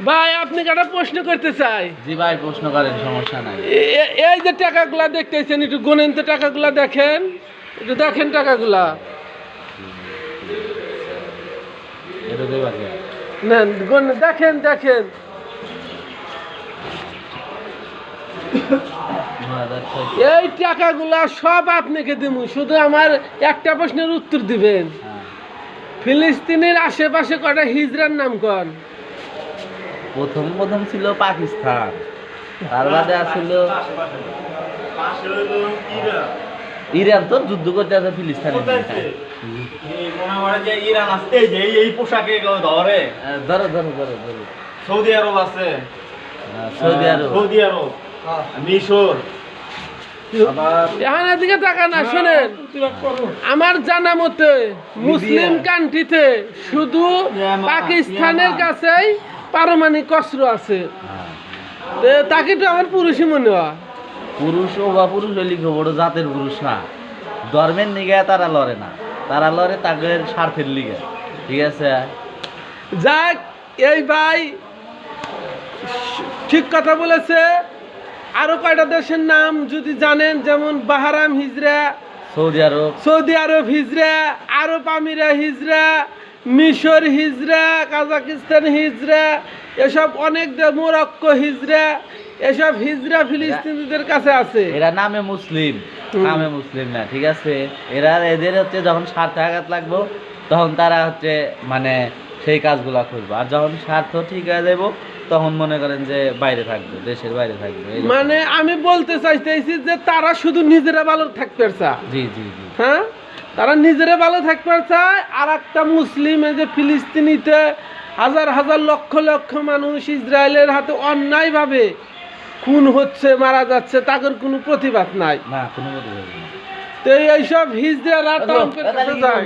ভাই আপনি একটা প্রশ্ন করতে চাই। জি ভাই, প্রশ্ন করেন, সমস্যা নাই। এই যে টাকাগুলা দেখতেছেন, একটু গোনেন তো টাকাগুলা দেখেন, একটু দেখেন টাকাগুলা। এটা দেবা কে? নেন দেখেন দেখেন। 2006 এই টাকাগুলা সব আপনাকে দিব, শুধু আমার একটা প্রশ্নের উত্তর দিবেন। হ্যাঁ। ফিলিস্তিনের আশেপাশে কটা হিজরার নাম কন? প্রথম ছিল পাকিস্তান, তার বাদে আসছিল ইরান। তো যুদ্ধ করতে আছে ফিলিস্তিনের সাথে। ইরান আছে, এই পোশাকে ধরে। ধরো। সৌদি আরব আছে, সৌদি আরব, মিশর। এখানে দিকে টাকা না শোনেন, আমার জানা মতে মুসলিম কান্ট্রিতে শুধু পাকিস্তানের কাছেই পারমাণবিক অস্ত্র আছে। তো তাকে তো আমার পুরুষই মনে হয়। পুরুষ হইলে বড় জাতের পুরুষ না, ধর্মের নিগে তারা লড়ে না, তারা লড়ে তাদের স্বার্থের লিগে। ঠিক আছে, যাক, এই ভাই ঠিক কথা বলেছে। আরো কয়টা দেশের নাম যদি জানেন, যেমন বাহারাম হিজরা, সৌদি আরব হিজরা, আরব আমিরা হিজরা, মিশর হিজরা, কাজাকিস্তান হিজরা, এসব অনেক মোরক্কো হিজরা, এসব হিজরা ফিলিস্তিনিদের কাছে আছে। এরা নামে মুসলিম না। ঠিক আছে, এদের হচ্ছে যখন স্বার্থে আঘাত লাগবো তখন তারা হচ্ছে মানে সেই কাজগুলা করবো, আর যখন স্বার্থ ঠিক হয়ে যাবো তখন মনে করেন যে বাইরে থাকবে, দেশের বাইরে থাকবে। মানে আমি বলতে চাইতেছি যে তারা শুধু নিজেরা ভালো থাকতে চায়। জি। হ্যাঁ, তারা নিজেরা ভালো থাকতে চায়। আর একটা মুসলিম, এই যে ফিলিস্তিনিতে হাজার লক্ষ মানুষ ইসরায়েলের হাতে অন্যায়ভাবে খুন হচ্ছে, মারা যাচ্ছে, তাদের কোনো প্রতিবাদ নাই। না, কোনো প্রতিবাদ নেই। তো এইসব হিজড়ারা ট্রাম্পের কাছে যায়।